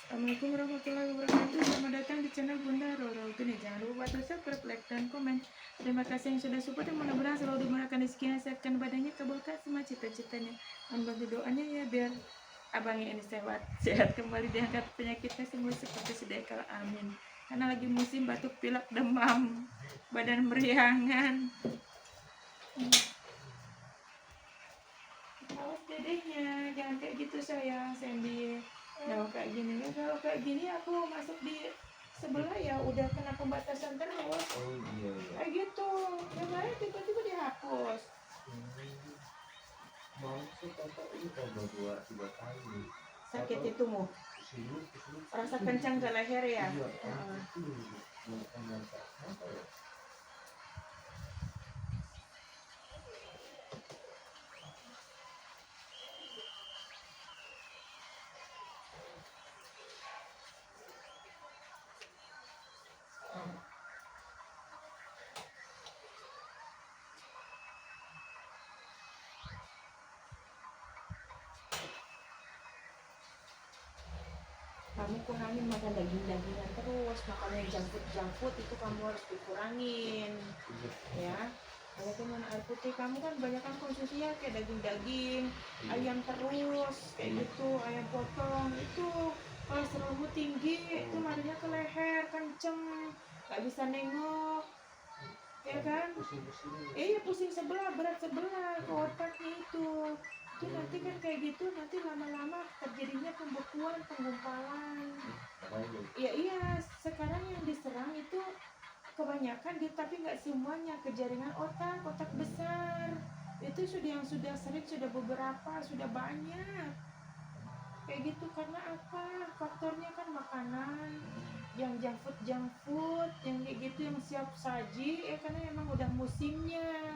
Assalamualaikum warahmatullahi wabarakatuh. Selamat datang di channel Bunda Roro. Oke nih, jangan lupa bantu subscribe, like, dan komen. Terima kasih yang sudah support, dan mudah-mudahan selalu dimurahkan rezekinya, sehatkan badannya, kabulkan semua cita-citanya. Dan bantu doanya ya biar abangnya ini sehat kembali, diangkat penyakitnya semua seperti sedia kala. Amin. Karena lagi musim batuk, pilek, demam, badan meriangan. Awas dedehnya, jangan kayak gitu sayang, Sandy. Nah kayak gini ya, kalau kayak gini aku masuk di sebelah ya udah kena pembatasan terus. Oh iya iya. Kayak gitu, yang lain tiba-tiba dihapus. Mau sih kakak ini coba 2-3 kali. Sakit itu mu, Kesulut. rasa kencang ke leher ya. Iya, itu bukan apa ya? Kamu kurangin makan daging-dagingan terus, makan yang junk food itu kamu harus dikurangin ya. Kalau minum air putih, kamu kan banyak kan konsumsinya kayak daging-daging, ayam terus, kayak gitu, ayam potong itu kolesterolmu tinggi, itu larinya ke leher, kenceng, nggak bisa nengok, ya kan? Iya pusing sebelah, berat sebelah ke otaknya itu nanti kan kayak gitu, nanti lama-lama terjadinya pembekuan, penggumpalan. Ya iya, sekarang yang diserang itu kebanyakan tapi nggak semuanya ke jaringan otak besar. Itu yang sudah sering, sudah beberapa, sudah banyak. Kayak gitu karena apa? Faktornya kan makanan yang junk food, yang kayak gitu, yang siap saji, karena emang udah musimnya,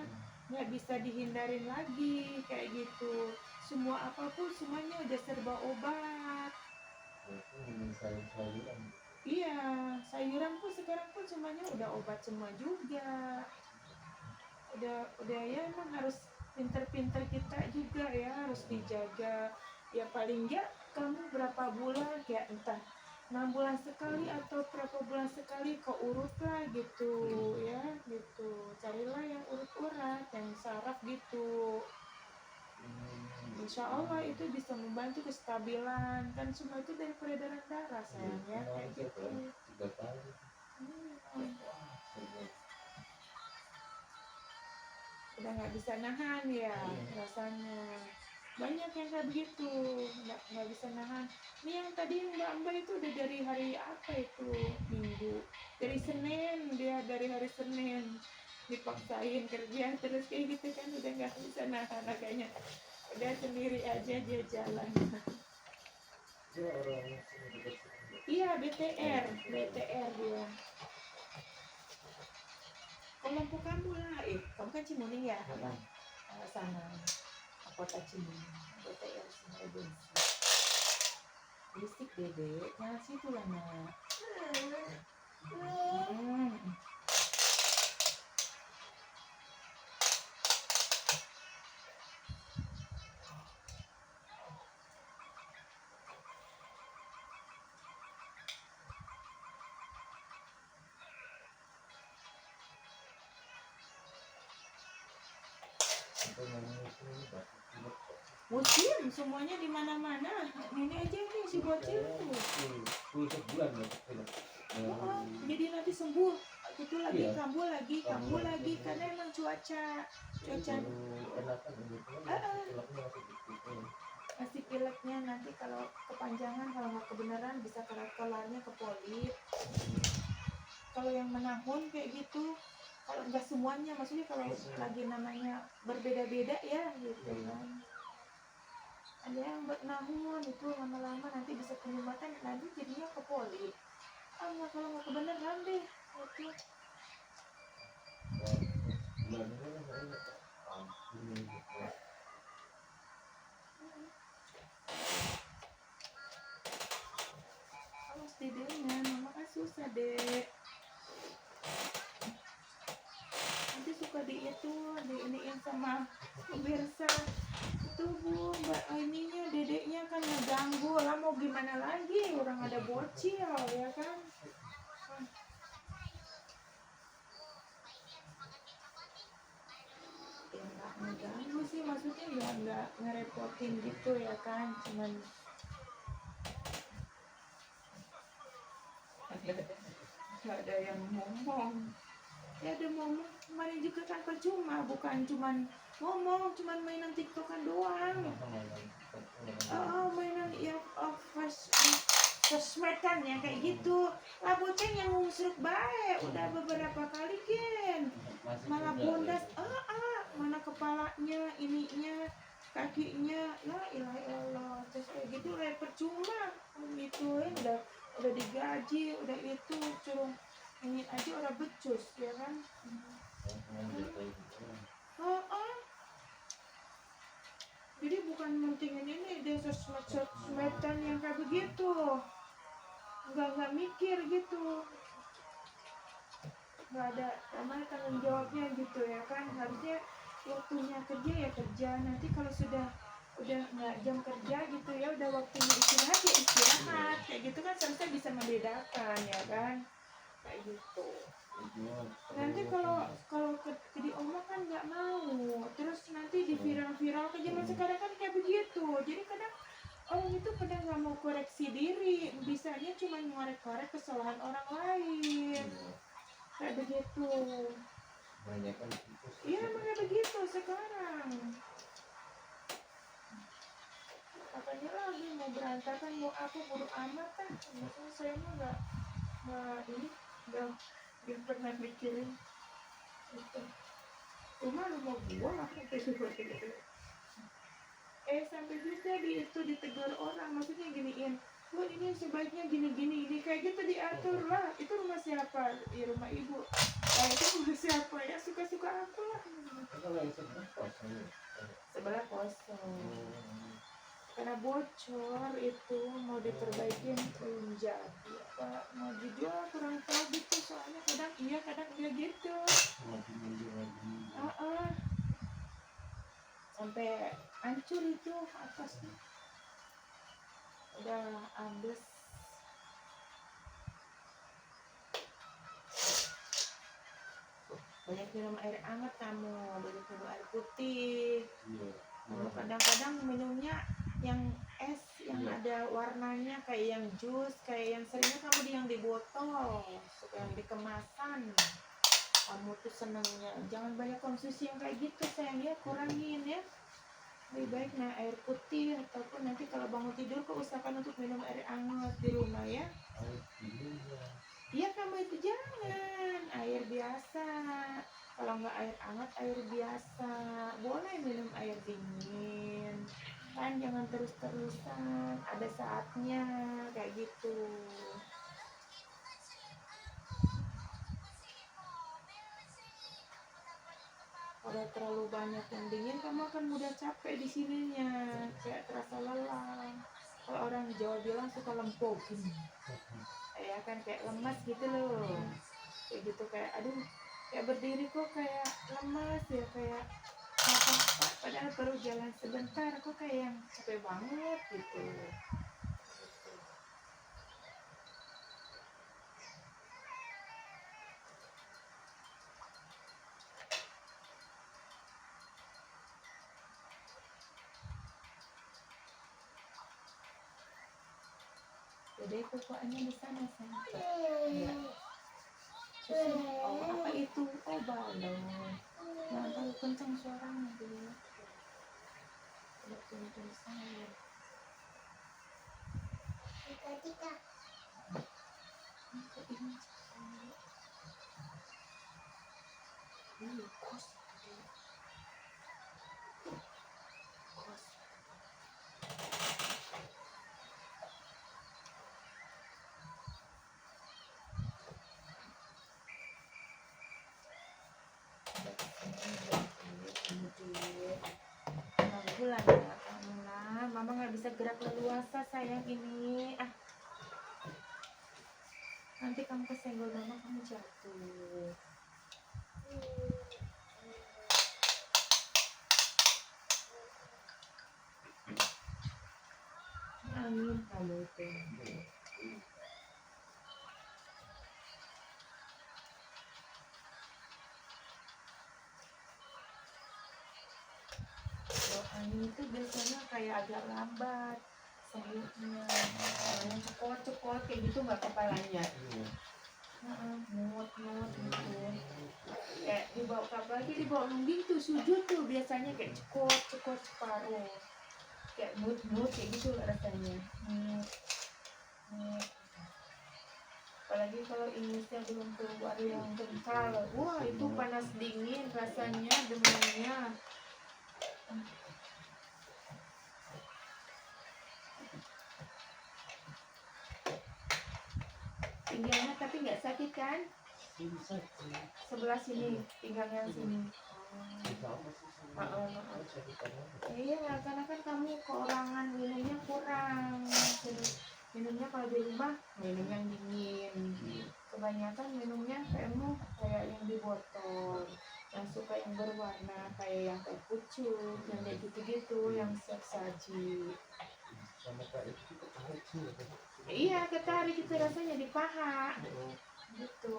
nggak bisa dihindarin lagi kayak gitu. Semua apapun semuanya udah serba obat. Iya, sayuran pun sekarang pun semuanya udah obat semua juga. Udah ya, emang harus pinter-pinter kita juga ya, harus dijaga. Ya paling enggak kamu berapa bulan, kayak entah 6 bulan sekali atau berapa bulan sekali kau urut lah gitu ya, gitu. Carilah yang urut-urat, yang saraf gitu. Insya Allah itu bisa membantu kestabilan, kan semua itu dari peredaran darah sayang ya, kayak gitu. Udah nggak bisa nahan ya rasanya. Banyak yang kayak begitu, nggak bisa nahan. Ini yang tadi yang Mbak itu udah dari hari apa itu, Minggu, dari Senin, dia dari hari Senin dipaksain kerja terus kayak gitu kan, udah nggak bisa nahan kayaknya, udah sendiri aja dia jalan. Iya, BTR dia. Kelompok kamu lah, kamu kan Cimuning ya, sana kota Cimuning, BTR Sungai Bensi. Berisik dedek, jangan situ lah nak. Musim semuanya di mana-mana. Ini aja nih si bocil tuh. Jadi nanti sembuh. Itu lagi kambuh lagi karena emang cuaca. Masih pileknya nanti kalau kepanjangan, kalau nggak kebenaran bisa kelarnya ke polip. Kalau yang menahun kayak gitu, kalau nggak semuanya, maksudnya kalau lagi namanya berbeda-beda ya gitu kan. Ada yang menahun itu lama-lama nanti bisa penyumbatan, nanti jadinya ke polip. Nggak, kalau nggak kebenaran deh itu. Awas tidurnya, mama kan susah dek. Nanti suka diiniin sama pemirsa. Itu bu, mbak ininya dedeknya kan ngeganggu lah, mau gimana lagi, orang orang ada bocil ya kan. Ya nggak ngeganggu sih, maksudnya nggak ngerepotin gitu ya kan, cuman nggak ada yang ngomong. Ya ada ngomong kemarin juga kan percuma, bukan cuman ngomong, cuman mainan tiktokan doang. Mainan ya sosmedan ya kayak gitu. Lah bocah yang ngusruk baik udah beberapa kali kan malah bondas, mana kepalanya, ininya, kakinya, la ilaha illallah. Terus kayak gitu lah percuma gitu ya, udah digaji, udah itu suruh ini aja orang becus ya kan. Jadi bukan mentingin ini dia sosmedan yang kayak begitu, nggak mikir gitu, nggak ada namanya tanggung jawabnya gitu ya kan. Harusnya waktunya kerja ya kerja, nanti kalau sudah udah nggak jam kerja gitu ya, udah waktunya istirahat ya istirahat, kayak gitu kan seharusnya bisa membedakan ya kan, kayak gitu. Nanti kalau jadi oma kan nggak mau, terus nanti di viral ke zaman sekarang kan kayak begitu. Jadi kadang orang itu kadang nggak mau koreksi diri, bisanya cuma ngorek-ngorek kesalahan orang lain, kayak begitu. Iya emangnya begitu sekarang. Katanya lagi mau berantakan, mau aku bodo amat kan. Maksudnya saya mah nggak pernah mikirin gitu. Rumah lu mau buang aku gitu. Sampai juga itu ditegur orang, maksudnya giniin, wah ini sebaiknya gini ini kayak gitu diatur lah. Itu rumah siapa? Ya rumah ibu. Nah itu rumah siapa ya, suka-suka aku lah. Sebelah kosong karena bocor, itu mau diperbaikin belum jadi, apa mau dijual kurang tahu gitu, soalnya kadang iya kadang enggak gitu. Sampai hancur itu atasnya, udah ambles. Banyak minum air hangat kamu, banyak minum air putih. Kamu kadang-kadang minumnya yang es yang ada warnanya kayak yang jus, kayak yang seringnya kamu yang di botol, suka yang di kemasan. Kamu tuh senangnya, jangan banyak konsumsi yang kayak gitu sayang ya, kurangin ya. Lebih baik air putih, ataupun nanti kalau bangun tidur kok usahakan untuk minum air hangat di rumah ya. Iya kamu itu jangan air biasa, kalau nggak air hangat air biasa, boleh minum air dingin kan, jangan terus-terusan, ada saatnya kayak gitu. Kalau terlalu banyak yang dingin kamu akan mudah capek di sininya, kayak terasa lelah. Kalau orang Jawa bilang suka lempokin ya kan, kayak lemas gitu loh, kayak gitu, kayak aduh kayak berdiri kok kayak lemas ya, kayak apa, padahal baru jalan sebentar kok kayak yang capek banget gitu. Jadi pokoknya di sana sampai ya. Oh apa itu, oh balon, nah kalau kencang suaranya dulu, tidak tuntun saya. Kos. Bulan ya kamu lah, mama nggak bisa gerak leluasa sayang ini. Nanti kamu kesenggol mama, kamu jatuh. Angin kamu itu. Kalau angin itu biasanya kayak agak lambat sembuhnya. Kalau yang cepot-cepot kayak gitu nggak kepalanya. Iya. Muut gitu. Kayak dibawa lagi dibawa nungging tuh sujud tuh biasanya kayak cekot separuh. Kayak muut kayak gitu rasanya. Muut. Apalagi kalau ingusnya belum keluar yang kental, wah itu panas dingin rasanya demamnya. Pinggangnya tapi nggak sakit kan? Ini sakit. Sebelah sini, pinggang yang sini. Sama sih sama. Sakit apa? Iya, karena kan kamu keurangan minumnya kurang. Minumnya kalau di rumah minum yang dingin. Kebanyakan minumnya kayak yang di botol, yang suka yang berwarna kayak yang teh pucuk, yang kayak gitu-gitu, yang siap saji. Sama kayak itu ketarik sih. Iya, ketarik itu rasanya di paha. Gitu.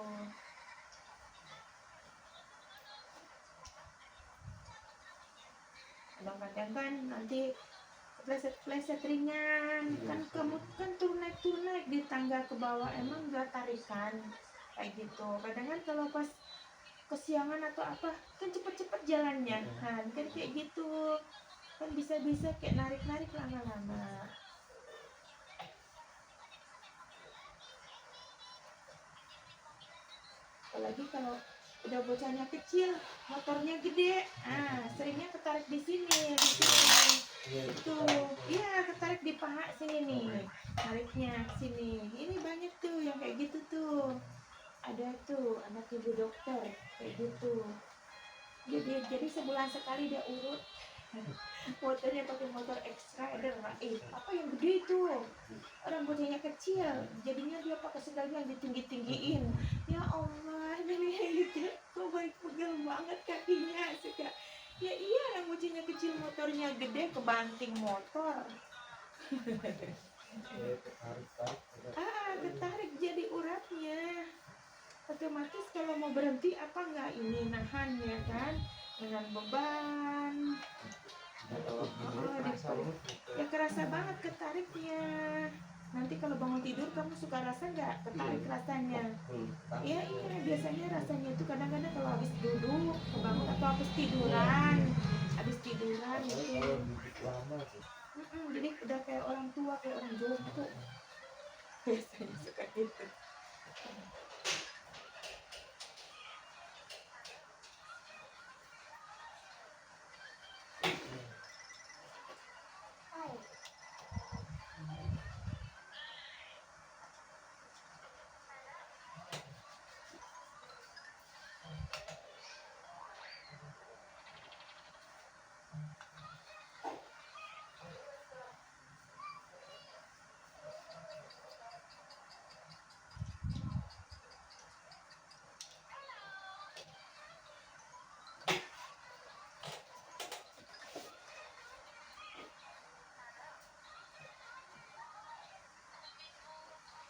Kadang-kadang kan nanti pleset ringan, kan kamu kan turun naik di tangga ke bawah, emang nggak tarikan kayak gitu. Kadang kan kalau pas kesiangan atau apa kan cepet-cepet jalannya kan kayak gitu, kan bisa kayak narik lama-lama. Apalagi kalau udah bocahnya kecil, motornya gede, seringnya ketarik di sini. Itu, iya ketarik di paha sini nih, tariknya sini. Ini banyak tuh yang kayak gitu tuh. Ada tuh anak ibu dokter kayak gitu. Jadi sebulan sekali dia urut. Motornya pakai motor X-Rider, apa yang gede itu? Orang bocahnya kecil, jadinya dia pakai sendal yang ditinggi-tinggiin. Ya Allah, ini gitu. Kok baik pegel banget kakinya, suka. Ya iya, orang bocahnya kecil motornya gede kebanting motor. Ketarik jadi uratnya. Otomatis kalau mau berhenti apa nggak ini nahan ya kan, dengan beban. Ya kerasa banget ketariknya. Nanti kalau bangun tidur kamu suka rasa nggak ketarik rasanya? Iya biasanya rasanya itu kadang-kadang kalau habis duduk kebangun atau habis tiduran gitu. Jadi udah kayak orang tua, kayak orang jompo. Biasanya suka gitu.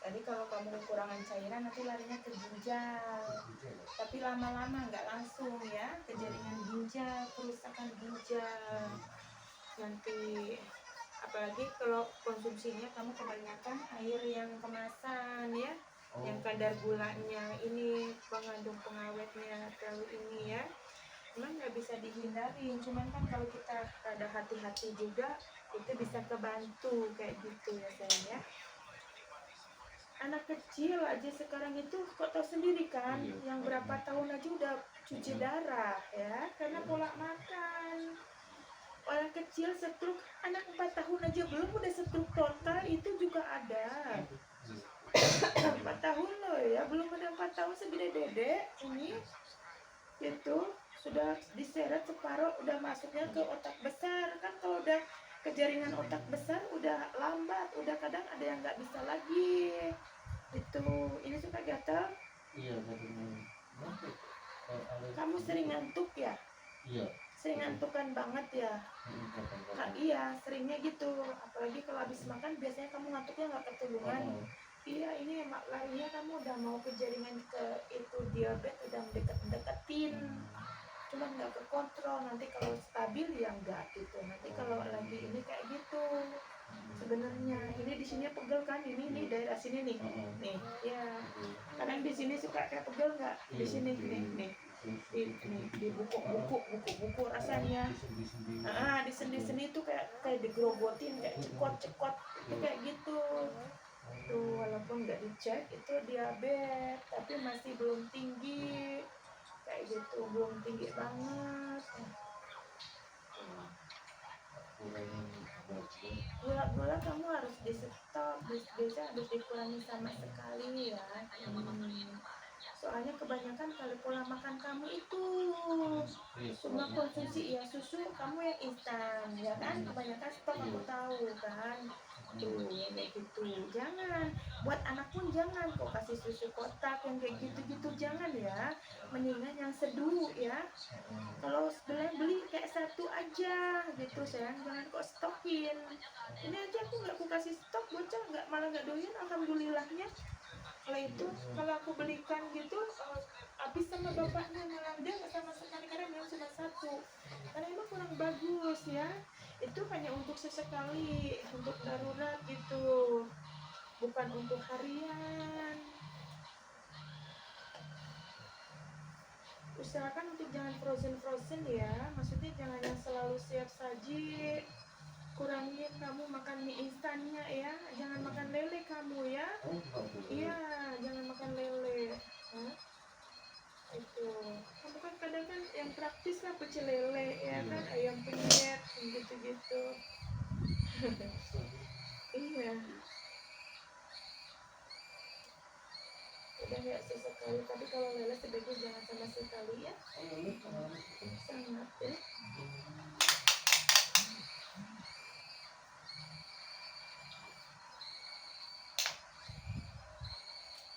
Tadi kalau kamu kekurangan cairan nanti larinya ke ginjal, tapi lama-lama nggak langsung ya, ke jaringan ginjal, kerusakan ginjal. Nanti apalagi kalau konsumsinya kamu kebanyakan air yang kemasan ya, yang kadar gulanya ini mengandung pengawetnya terlalu ini ya. Memang nggak bisa dihindarin, cuman kan kalau kita rada hati-hati juga itu bisa kebantu kayak gitu ya sayang ya. Anak kecil aja sekarang itu kok tahu sendiri kan, yang berapa tahun aja udah cuci darah ya, karena pola makan. Orang kecil stroke, anak 4 tahun aja belum udah stroke total itu juga ada. 4 tahun loh ya, belum ada 4 tahun segede dede ini gitu, sudah diseret separuh, udah masuknya ke otak besar. Kan kalau udah ke jaringan otak besar udah lambat, udah kadang ada yang nggak bisa lagi. Itu ini suka gatal. Iya, Kamu sering ngantuk ya? Iya. Sering ngantukan banget ya? Iya, seringnya gitu. Apalagi kalau habis makan biasanya kamu ngantuknya nggak ketulungan. Iya, ini emak larinya kamu udah mau ke jaringan ke itu diabetes, udah deketin, cuma nggak kekontrol. Nanti kalau stabil ya enggak gitu. Nanti kalau lagi ini kayak gitu. Sebenarnya ini di sini pegel kan, ini daerah sini nih, nih, ya. Kadang di sini suka kayak pegel nggak? Di sini nih, di buku rasanya. Di sendi-sendi itu kayak digerogotin, kayak cekot itu kayak gitu. Tuh walaupun nggak dicek itu diabetes, tapi masih belum tinggi, kayak gitu, belum tinggi banget. Gula kamu harus di stop, biasa harus dikurangi sama sekali ya. Soalnya kebanyakan kali pola makan kamu itu cuma konsumsi ya susu kamu yang instan ya kan, kebanyakan stok aku tahu kan. Tuh kayak gitu, jangan buat anak pun jangan kok kasih susu kotak yang kayak gitu-gitu, jangan ya, mendingan yang seduh ya. Kalau beli kayak satu aja gitu sayang, jangan kok stokin. Ini aja aku nggak aku kasih stok, bocah nggak, malah nggak doyan, alhamdulillahnya. Kalau itu kalau aku belikan gitu habis sama bapaknya, malah dia nggak sama sekali karena memang cuma satu, karena emang kurang bagus ya. Itu hanya untuk sesekali, untuk darurat gitu, bukan untuk harian. Usahakan untuk jangan frozen ya, maksudnya jangan yang selalu siap saji. Kurangin kamu makan mie instannya ya, jangan makan lele kamu ya. Iya, jangan makan lele. Itu kamu kan kadang kan yang praktis lah, pecel lele ya kan, ayam penyet gitu-gitu. Iya, udah ya sesekali, tapi kalau lele sebaiknya jangan sama sekali ya. Sangat ya.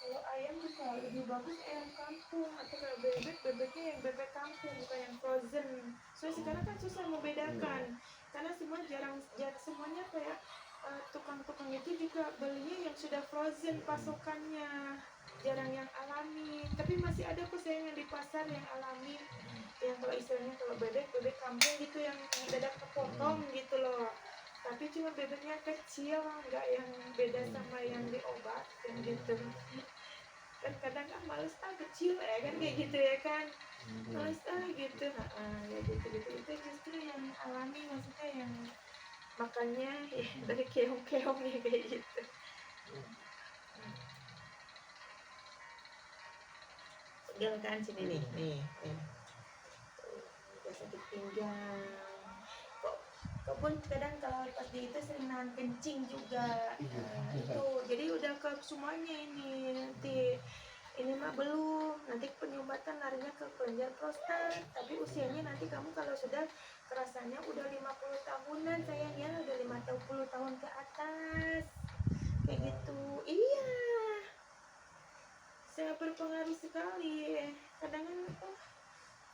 Kalau ayam juga lebih bagus ayam kampung, atau kalau bebeknya yang bebek kampung, bukan yang frozen. So sekarang kan susah membedakan, karena semua jarang semuanya kayak tukang-tukang itu juga belinya yang sudah frozen pasokannya, jarang yang alami. Tapi masih ada kok sayang yang di pasar yang alami, yang kalau istilahnya kalau bebek kampung gitu, yang dadak kepotong gitu loh. Tapi cuma bebeknya kecil, nggak yang beda sama yang diobatin gitu. Kan kadang kan males kecil ya kan, kayak gitu ya kan, males gitu. Ya gitu itu justru yang alami, maksudnya yang makannya ya dari keong-keong ya kayak gitu. Pegel kan sini nih udah sakit pinggang kok pun kadang kalau pas di itu sering nahan kencing juga. Itu jadi udah ke semuanya ini, nanti ini mah belum, nanti penyumbatan larinya ke kelenjar prostat, tapi usianya nanti kamu kalau sudah kerasanya udah 50 tahunan sayang ya, udah 50 tahun ke atas kayak gitu. Iya, saya berpengaruh sekali. Kadang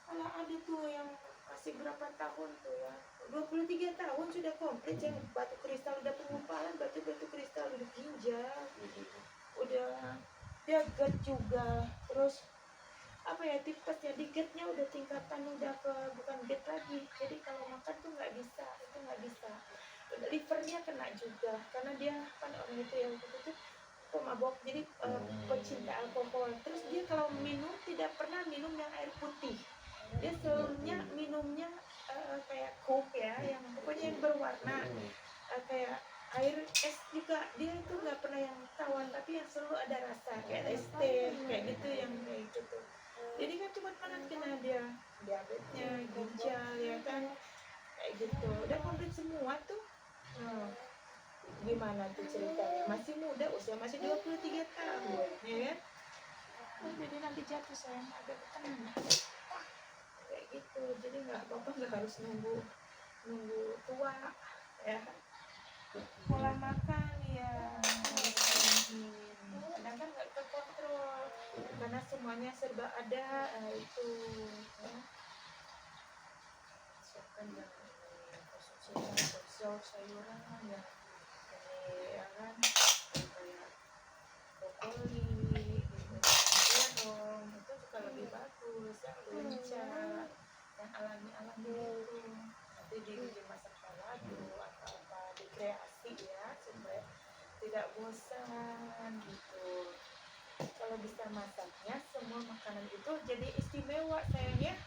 kalau ada tuh yang masih berapa tahun tuh ya, 23 tahun sudah komplit yang batu kristal, udah pengumpalan batu kristal, udah ginjal, udah dia GERD juga. Terus apa ya, tipes jadi GERD-nya udah tingkatan, udah ke bukan GERD lagi, jadi kalau makan tuh nggak bisa, itu nggak bisa. Livernya kena juga karena dia kan orang itu yang itu pemabok, jadi pecinta alkohol. Terus dia kalau minum tidak pernah minum yang air putih, dia selalunya minumnya kayak coke ya, yang pokoknya yang berwarna, kayak air es juga dia itu nggak pernah yang tawar, tapi yang selalu ada rasa kayak es teh kayak gitu, yang kayak gitu. Jadi kan cuma banget kena dia diabetesnya, ginjal ya kan, kayak gitu. Udah komplit semua tuh. Gimana tuh ceritanya, masih muda, usia masih 23 tahun ya. Jadi nanti jatuh sayang, agak tenang kayak gitu. Jadi nggak apa-apa, nggak harus nunggu tua ya. Pola makan ya kadang kan nggak terkontrol karena semuanya serba ada. Itu ya, siapkan yang konsumsi sayuran ya, ini ya kan, kayak tidak bosan gitu. Kalau bisa masaknya semua makanan itu jadi istimewa sayangnya.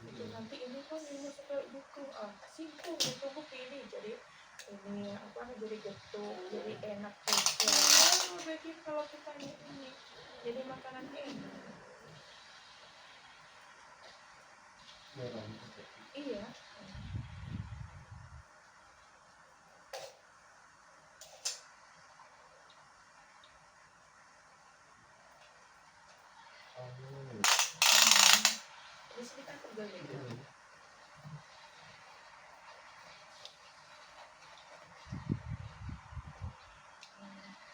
Itu nanti ini kan ini suka dukung simpul gitu ini jadi ini apa jadi getuk jadi enak juga. Bikin kalau kita ini jadi makanan enak. Merah itu. Iya. Di sini kan pegel gitu.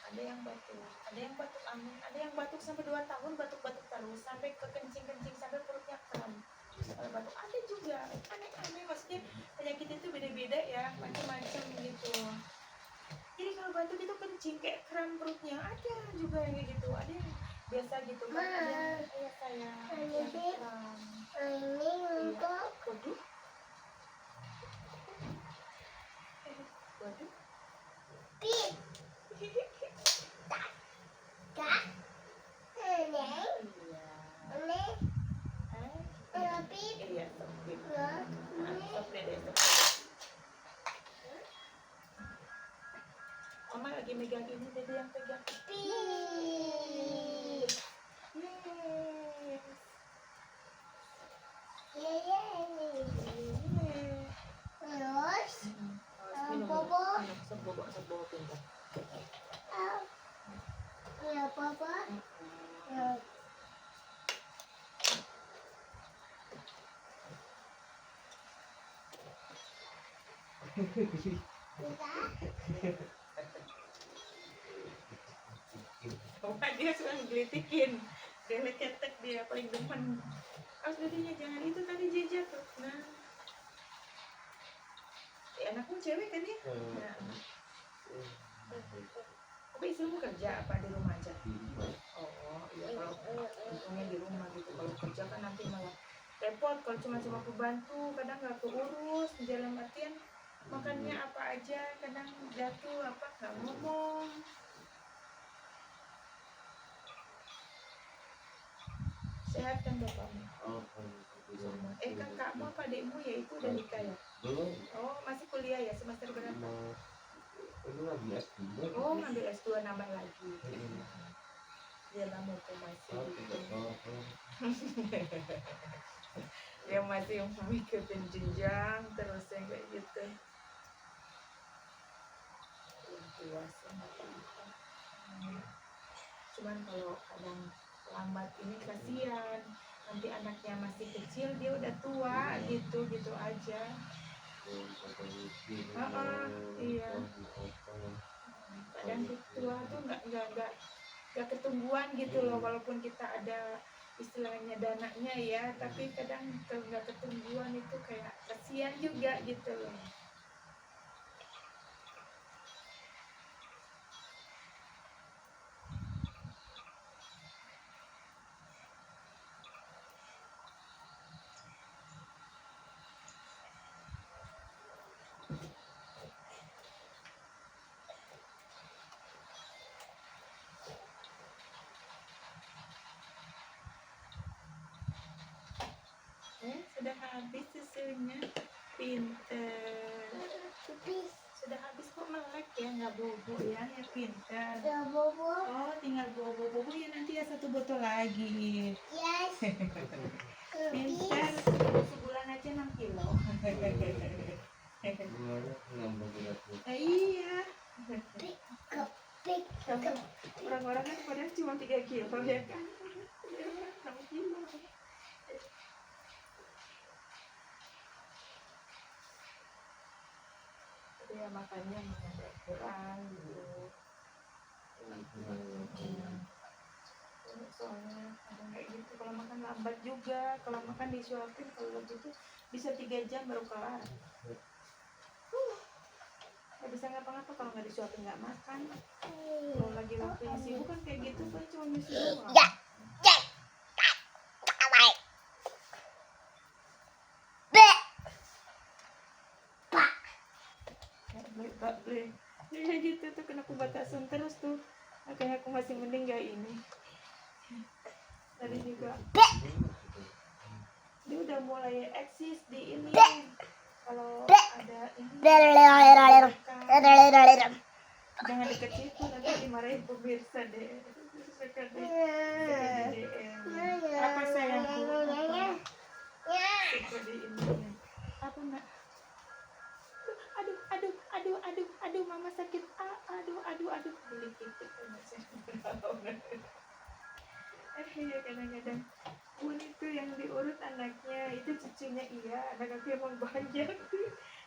Ada yang batuk angin, ada yang batuk sampai 2 tahun batuk-batuk terus sampai kekencing-kencing sampai perutnya kram. Kalau batuk ada juga aneh-aneh, maksudnya penyakit itu beda-beda ya, macam-macam gitu. Jadi kalau batuk itu kencing kayak kram perutnya, ada juga yang kayak gitu, ada yang biasa gitu kan, ada yang kayak saya yang kram. Iya. Waduh. Waduh. Iya, sempit. Sempit deh, sempit. Mama lagi megang ini, Dede yang pegang. Yes. Minum, sok bobo pintar. Dia suka ngelitikin, dia ketek dia paling demen. Awas Dedenya jangan itu tadi Jeja tuh. Nah, anakmu cewek kan ya? Nah. Tapi istrimu kerja apa di rumah aja? Oh iya, kalau untungnya di rumah gitu. Kalau kerja kan nanti malah repot. Kalau cuma pembantu kadang nggak keurus. Dalam artian makannya apa aja kadang jatuh apa nggak ngomong. Sehat kan bapakmu? Kakakmu apa adikmu ya itu udah nikah ya? Belum. Oh masih kuliah ya, semester berapa? Ini lagi S2. Oh ngambil S2 nambah lagi. Dia lama tuh masih dia masih mengikutin jenjang terus yang kayak gitu. Belum dewasa nggak apa-apa. Cuman kalau kadang lambat ini kasihan, nanti anaknya masih kecil dia udah tua gitu aja. Iya. Kadang tua tuh nggak ketumbuhan gitu loh, walaupun kita ada istilahnya dananya ya, tapi kadang nggak ketumbuhan itu kayak kasihan juga gitu loh. Sudah habis susunya, pinter. Sudah habis kok melek ya, nggak bobo ya pinter. Oh tinggal bobo ya nanti ya 1 botol lagi. Yes. Pinter, sebulan aja 6 kilo. Iya. Orang-orang kan padahal cuma 3 kilo ya kan. 6 kilo. Ya makannya agak kurang gitu. Soalnya kadang kayak gitu kalau makan lambat juga, kalau makan disuapin kalau gitu bisa 3 jam baru kelar. Nggak bisa ngapa-ngapa kalau nggak disuapin, nggak makan. Kalau lagi waktunya sibuk kan kayak gitu kan cuma nyusu doang. Beli kayak gitu tuh kena kubatasan terus tuh. Makanya aku masih mending gak ini. Tadi juga dia udah mulai eksis di ini. Kalau ada ini jangan deket situ, nanti dimarahin pemirsa deh. Suka di DM. Apa sayangku? Suka di ini. Apa nak? Aduh, mama sakit. Aduh. Beli titik ya kadang-kadang. Bun itu yang diurut anaknya, itu cucunya iya, anak aku emang banyak.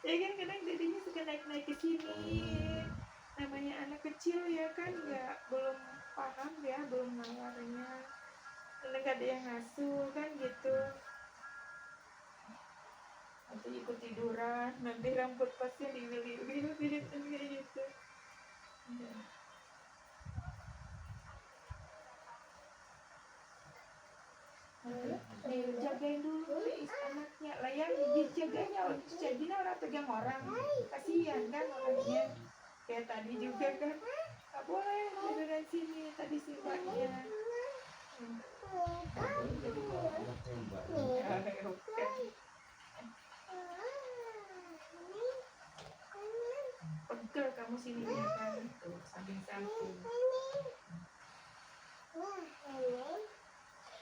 Ya kan kadang dedenya suka naik-naik ke sini. Namanya anak kecil ya kan, belum paham ya, belum nawarnya. Karena gak ada yang ngasuh kan gitu. Nanti ikut tiduran, nanti rambut pasnya diwili-wili kayak gitu. Ya. Jagain dulu anaknya lah, yang dijaganya jadinya orang pegang orang, kasihan kan orangnya. Kayak tadi juga kan nggak boleh tiduran sini tadi si mbaknya. Pegel kamu sini ya kan, tuh samping-samping.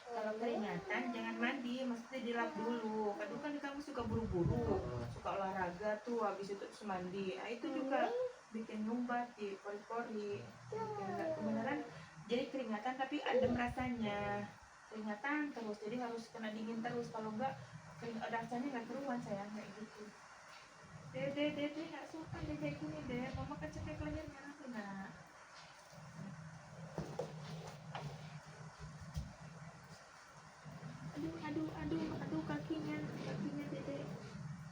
Kalau keringatan jangan mandi, maksudnya dilap dulu. Kadang kan kamu suka buru-buru, suka olahraga tuh, habis itu terus mandi. Nah itu juga bikin numbat di pori-pori, bikin nggak kebenaran. Jadi keringatan tapi adem rasanya. Keringatan terus, jadi harus kena dingin terus. Kalau enggak, rasanya nggak keruan sayang kayak gitu. Dede nggak suka deh kayak gini deh. Mama kecekek leher merah tuh nak. Aduh kakinya dede.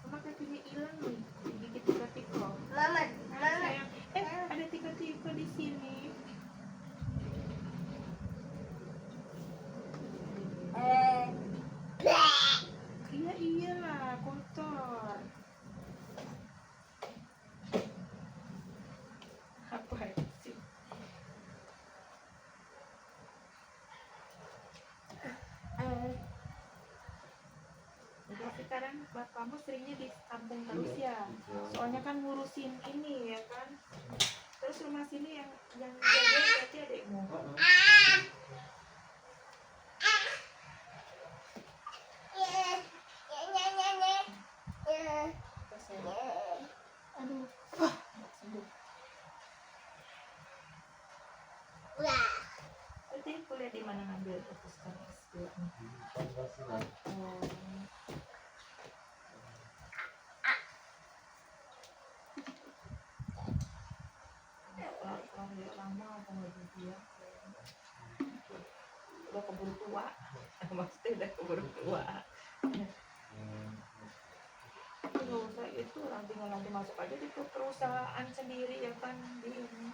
Mama kakinya hilang nih, digigit tiga-tiga. Mama, sayang. Ada tiga-tiga di sini. Iyalah, kotor. Apa sih? Jadi sekarang bapakmu seringnya di kampung terus ya, soalnya kan ngurusin ini ya kan. Terus rumah sini yang jaga berarti adikmu. Aduh, sembuh. Berarti kuliah di mana ngambil fokus kan S2? Lama apa nggak dia? Udah keburu tua, maksudnya udah keburu tua. Nggak usah itu, orang tinggal nanti masuk aja di perusahaan sendiri ya kan, di ini.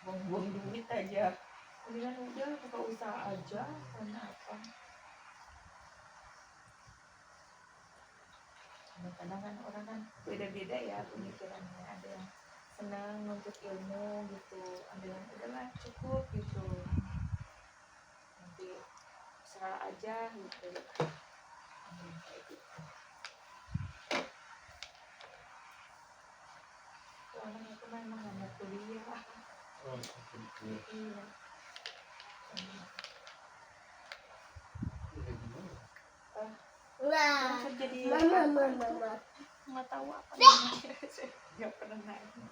Buang-buang duit aja. Kemudian udah buka usaha aja, karena apa? Kadang-kadang kan orang kan beda-beda ya pemikirannya. Ada yang senang nuntut ilmu gitu, ada yang udahlah cukup gitu, nanti usaha aja gitu. Kayak gitu. Soalnya aku memang nggak mau kuliah. Iya. Kerja di mama. Nggak tahu apa namanya. Nggak pernah nanya.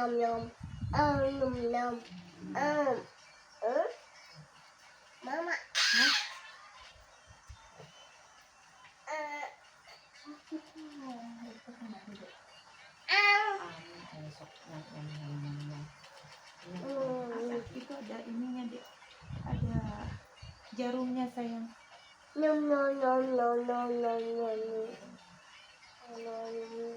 Nom nom mama Besok yang itu ada ininya deh, ada jarumnya sayang. Nom nom nom nom nom nom nom nom.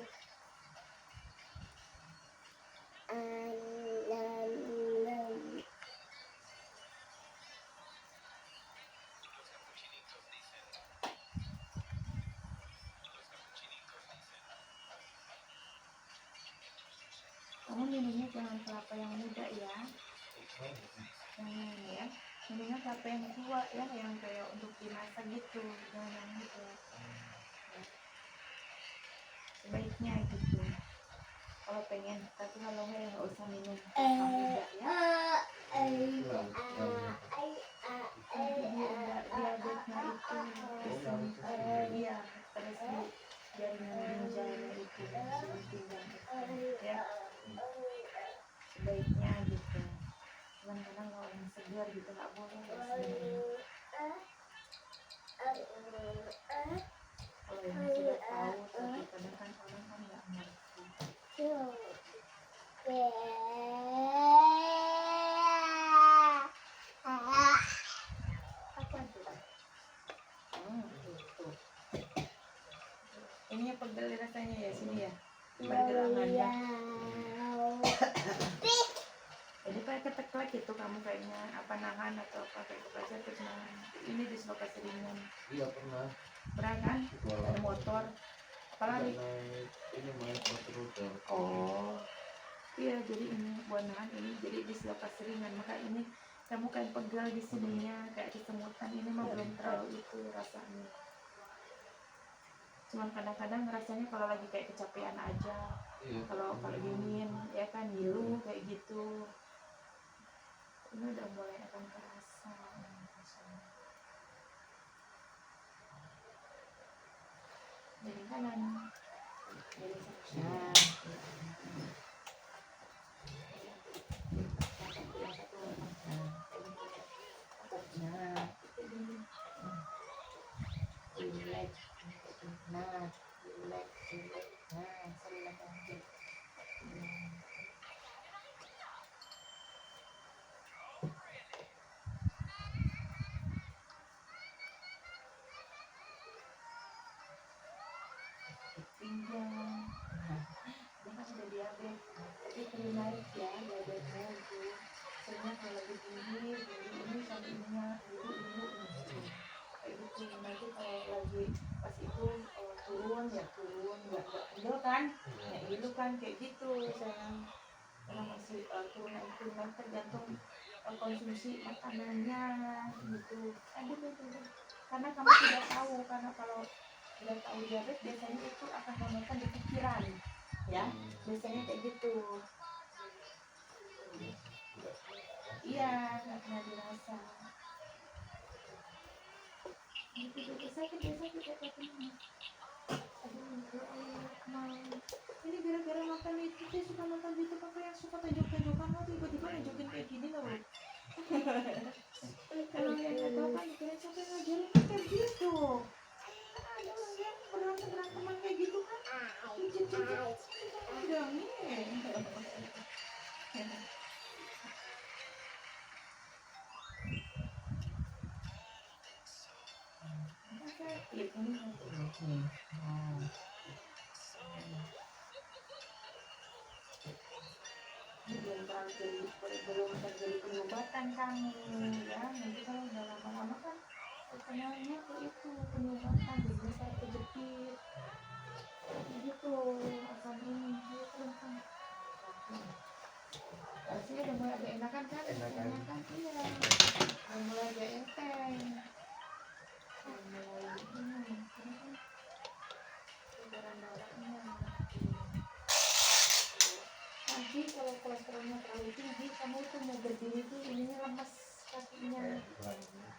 Kamu minumnya jangan kelapa yang muda ya, jangan ya, minumnya kelapa yang tua ya, yang kayak untuk dimasak gitu, jangan yang muda ya. Sebaiknya gitu kalau pengen, tapi kalau enggak ya nggak usah minum kelapa muda ya, nanti diabetesnya itu iya, terus di jaringan ginjalnya itu sulit pinggang ya, sebaiknya gitu. Cuman kadang kalau yang segar gitu nggak boleh ya, kalau yang sudah tahu, tapi kadang kan orang kan nggak ngerti. Apa tuh? Gitu. Ini pegel rasanya ya, sini ya, pergelangannya. Jadi kayak keteklek itu kamu kayaknya apa nahan atau apa kayak kebaca terus nahan. Ini dislokasi ringan. Iya pernah. Pernah kan? Ada motor. Apalagi? Ini main motor. Oh. Iya, jadi ini buat nahan ini jadi dislokasi ringan. Maka ini kamu kayak pegal di sininya kayak kesemutan. Ini mah belum terlalu itu rasanya. Cuman kadang-kadang rasanya kalau lagi kayak kecapean aja. Iya. Kalau dingin ya kan ngilu kayak gitu. Ini udah mulai akan kerasa rasanya. Dari kanan, dari sana. Nah, relax, nah, relax, nah, relax aja. Pinggang, dia kan udah diabetes, tapi perlu naik ya diabetesnya itu. Soalnya kalau lagi tinggi ini sampai ininya ibu kayak gitu. Nanti kalau lagi pas itu turun nggak pegel kan, ya itu kan kayak gitu sayang. Karena masih turun naik tergantung konsumsi makanannya gitu. Aduh. Karena kamu tidak tahu, karena kalau tidak tahu diabetes biasanya itu akan menggunakan di pikiran ya, biasanya kayak gitu. Iya, nggak pernah dirasa. Gitu sakit ya katanya. Aduh, ya Allah, mau. Ini gara-gara makan itu, saya suka makan gitu, apa yang suka tonjok-tonjokan lo tiba-tiba nunjukin kayak gini loh. Kalau yang nggak tahu kan dikira siapa yang ngajarin kayak gitu. Aduh, yang berantem-beranteman kayak gitu kan. Cincin-cincin, udah nih. Sakit ini nih. Belum terjadi penyumbatan kamu ya, nanti kalau udah lama-lama kan terkenalnya tuh itu penyumbatan, jadi kayak kejepit gitu asam ini. Ayo teruskan. Rasanya udah mulai agak enakan kan? Enakan iya, udah mulai agak enteng, udah mulai ini kan peredaran darahnya. Nanti kalau kolesterolnya terlalu tinggi, kamu tuh mau berdiri tuh ininya lemes kakinya,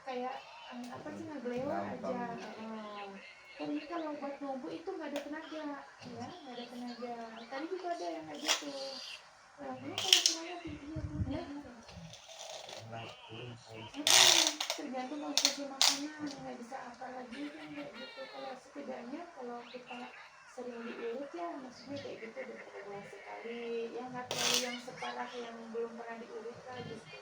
kayak apa sih ngegleo aja. Tapi kalau buat nubuh itu nggak ada tenaga, ya nggak ada tenaga. Tadi juga ada yang kayak gitu. Ini kolesterolnya tinggi ya bunda. Tergantung konsumsi makanan, nggak bisa apa lagi kan kayak gitu. Kalau setidaknya kalau kita sering diurut ya, maksudnya kayak gitu beberapa bulan sekali ya, nggak terlalu yang separah yang belum pernah diurut lah gitu,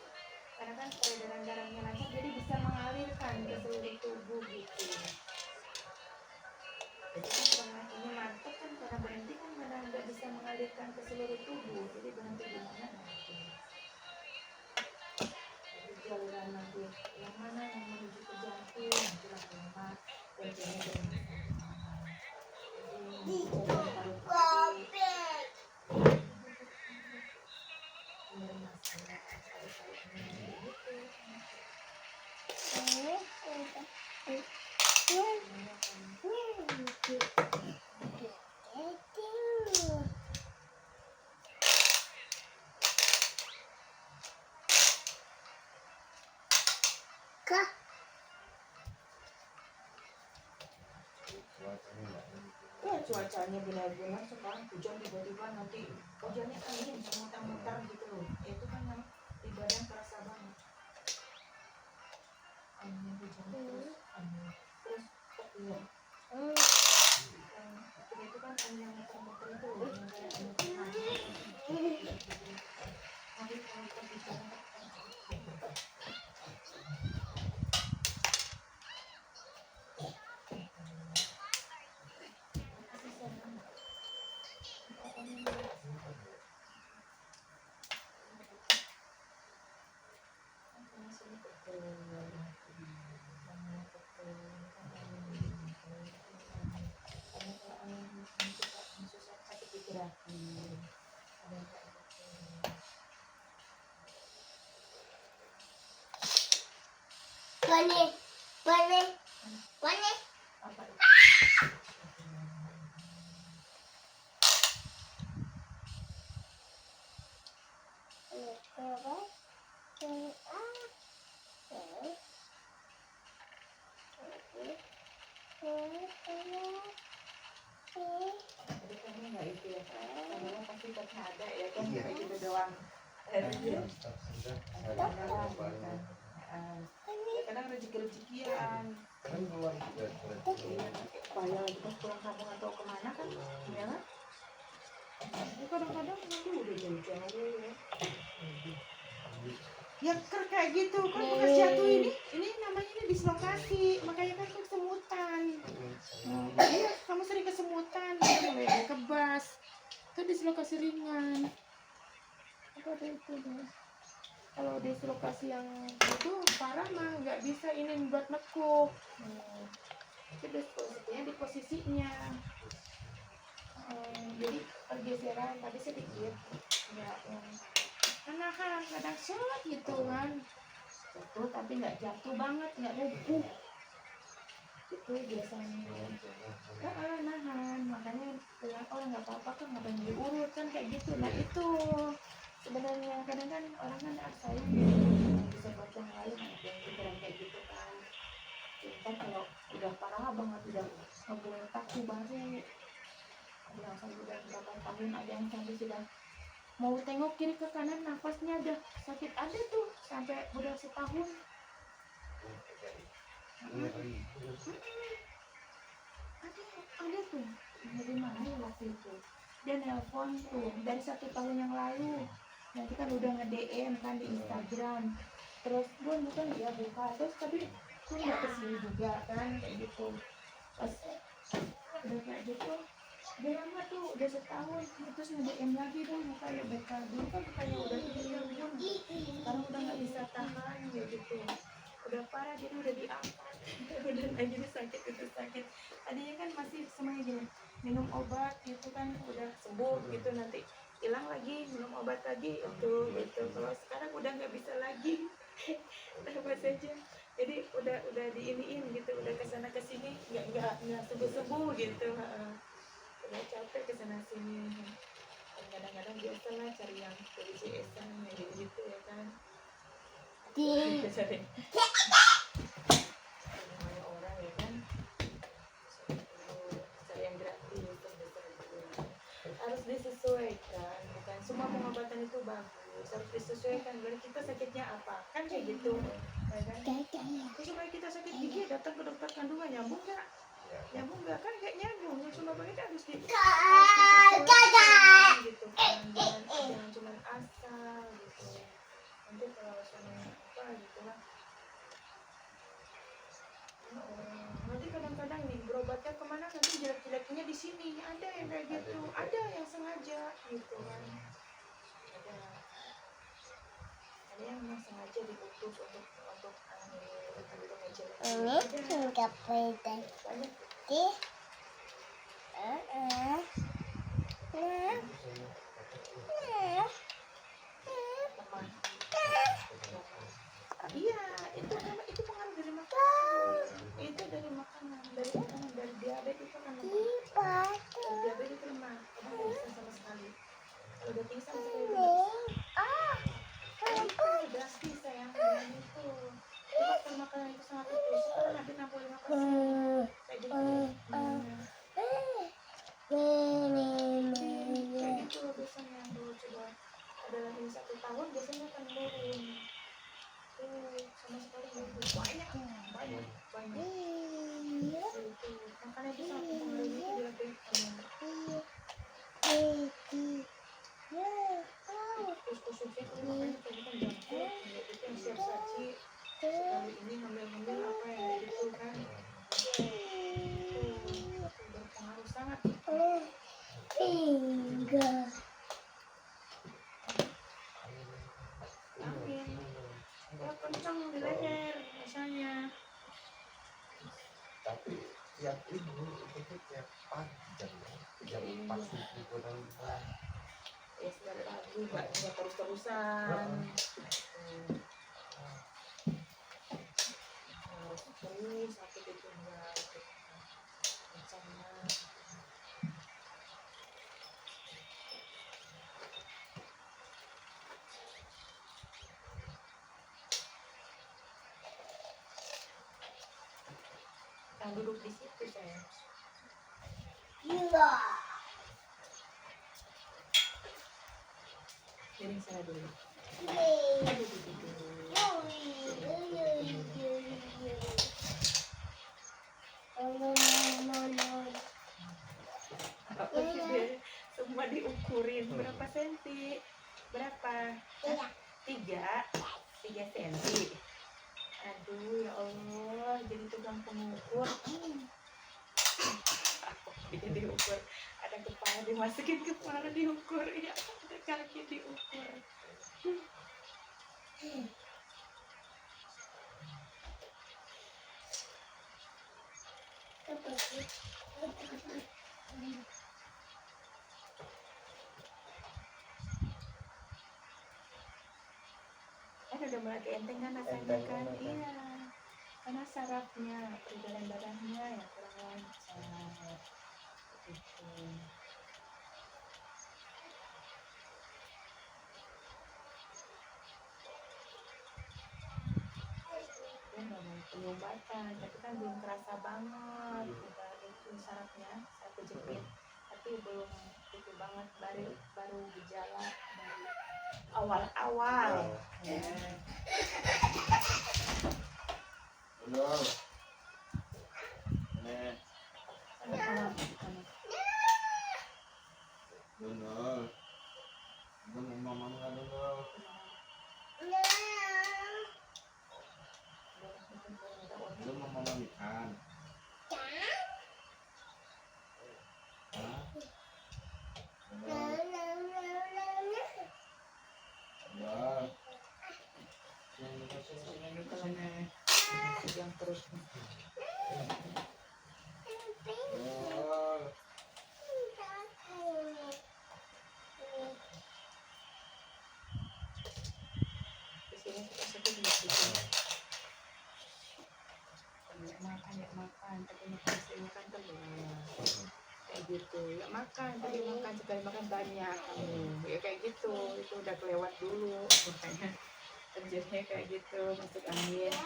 karena kan peredaran darahnya lancar jadi bisa mengalirkan ke seluruh tubuh gitu. Jadi kan karena ini mantap kan, karena berhenti kan mana nggak bisa mengalirkan ke seluruh tubuh, jadi berhenti di mana nanti. Jadi jalan nanti yang mana yang menuju ke jantung nanti lama-lama jantungnya bermasalah. Jadi jalan paru-paru bermasalah, paru-parunya gitu. Semuanya kan Kak, Cuacanya nggak ini. ya cuacanya benar-benar sekarang hujan, tiba-tiba nanti hujannya angin muter-muter gitu loh, itu kan yang di badan terasa banget angin, hujan terus angin terus petir. Itu kan angin yang muter-muter itu loh, yang kayak angin panas. Tapi kalau perbicaraan Pane, pane, pane. apa itu? Jadi kamu nggak itu ya, kamu pasti tetap ada ya kan, Iya. kayak gitu doang. Iya, sudah. Ada doang kan. Ya kadang rezeki-rezekian. Kan keluar juga. Iya, payah lagi pas pulang kampung atau kemana kan, ya kan? Tapi kadang-kadang nanti udah jauh-jauh ya. Ya kayak gitu kan, bekas jatuh ini namanya ini dislokasi, makanya kan kesemutan. Iya, kamu sering kesemutan, udah mulai ada kebas, itu dislokasi ringan. Apa ada itu deh? Kalau dislokasi yang itu parah mah nggak bisa ini buat nekuk. Itu posisinya di posisinya. Jadi pergeseran tadi sedikit, ya menahan kadang sholat gitu kan, jatuh tapi nggak jatuh banget, nggak lumpuh itu biasanya. Nahan, makanya bilang oh nggak apa-apa kan, ngapain diurut kan kayak gitu. Nah itu sebenarnya kadang kan orang kan saya bisa buat yang lain, ada yang pikiran kayak gitu kan. Ntar kalau udah parah banget, udah ngebunuh kaku baru, yang sampai udah berapa tahun, ada yang sampai sudah mau tengok kiri ke kanan nafasnya ada sakit, ada tuh sampai udah setahun. Ada tuh dari mana ya waktu itu dia nelpon tuh dari 1 tahun yang lalu, nanti kan udah nge-DM kan di Instagram, terus Bun bukan dia buka, terus tapi tuh nggak kesini juga kan kayak gitu. Pas udah kayak gitu udah lama tuh, udah setahun, terus nge-DM lagi dong buka ya BK, dulu kan bukanya udah kecil Bun, sekarang udah nggak bisa tahan kayak gitu, udah parah jadi udah diangkat. Udah lagi sakit itu sakit, tadinya kan masih semuanya gini, minum obat gitu kan udah sembuh gitu, nanti hilang lagi minum obat lagi itu gitu. Kalau sekarang udah nggak bisa lagi. Udah saja, jadi udah diiniin gitu, udah kesana kesini nggak sembuh gitu. Udah capek kesana sini, kadang-kadang biasa lah cari yang BPJS-an yang gitu ya kan. Cari namanya orang ya kan, cari yang gratis harus disesuaikan, bukan semua pengobatan itu bagus, harus disesuaikan dari kita sakitnya apa kan kayak gitu ya kan. Terus supaya kita sakit gigi datang ke dokter kandungan, nyambung nggak? Nyambung nggak kan kayak nyambung, yang cuma begitu harus di Kakak. gitu kan, jangan cuma asal gitu. Nanti kalau sama apa gitu kan. Nanti kadang-kadang nih berobatnya kemana nanti jelek-jeleknya di sini ada yang kayak gitu, ada yang sengaja gitu kan, ada yang memang sengaja diutus untuk ngejelekin. Ini enggak pedas. Banyak Di. Nah. teman. Iya, itu pengaruh dari makanan. Itu dari makanan, dari diabetes itu kan lemah. Dari diabetes itu lemah, kadang nggak bisa sama sekali. Kalau udah tinggi sama sekali udah nggak bisa. Itu drastis sayang, jangan itu. Coba kalau makanan itu sangat itu, sekarang nanti 65%. Kayak gitu. Kayak gitu biasanya tuh coba ada lagi 1 tahun biasanya akan menurun. Sama sekali banyak itu makanya itu sangat mempengaruhi itu diabetes terus khususnya kalau makanya kayak kan jangkut itu yang siap saji sekali ini ngambil apa yang gitu kan itu berpengaruh sangat angin ya kencang di leher rasanya. Tapi tiap ibu itu tuh tiap pagi jam 4 subuh kurang Ya setiap pagi nggak terus-terusan harus terus sakit itu enggak sama yang duduk di situ saya piring saya dulu semua diukurin berapa senti berapa 3 senti. Aduh ya Allah jadi tukang pengukur dia diukur ada kepala dimasukin kepala diukur ya ada kaki diukur kan udah mulai keenteng kan rasanya kan iya karena sarafnya peredaran darahnya yang kurang lancar gitu. Dia nggak mau pengobatan tapi kan belum terasa banget udah itu sarafnya saya kejepit tapi belum itu banget baru gejala dari awal-awal ya. Betul. Nih, betul. Betul, mama nggak betul. Belum mama makan. Yang terus kesini suka sakit nggak gitu banyak makan tapi makan sekali makan terus kayak gitu ya makan tapi makan sekali makan banyak kamu ya kayak gitu itu udah kelewat dulu makanya terjadinya kayak gitu masuk angin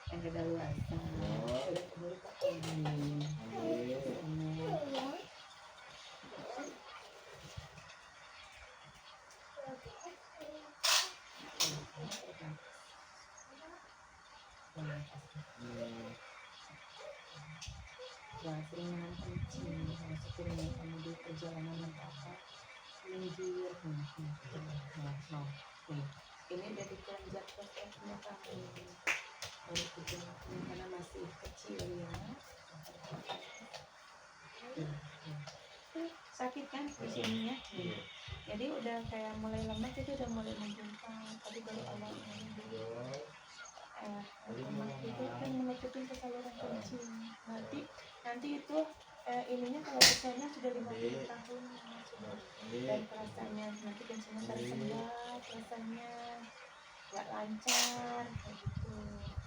yang kedaluarsa sudah kembali ke angin juga sering nahan kencing, sekiranya kamu di perjalanan naik apa minggir, no, nih ini dari kelenjar prostatnya kamu, baru tujuan karena masih kecil ya. Sakit kan di sininya, jadi udah kayak mulai lemas itu udah mulai membengkak, tadi baru awalnya dulu. Lemak itu kan menutupin ke saluran kencing. Nanti itu ininya kalau besarnya sudah 50 tahun sudah, dan rasanya nanti kencingnya tersendat, rasanya nggak lancar kayak gitu.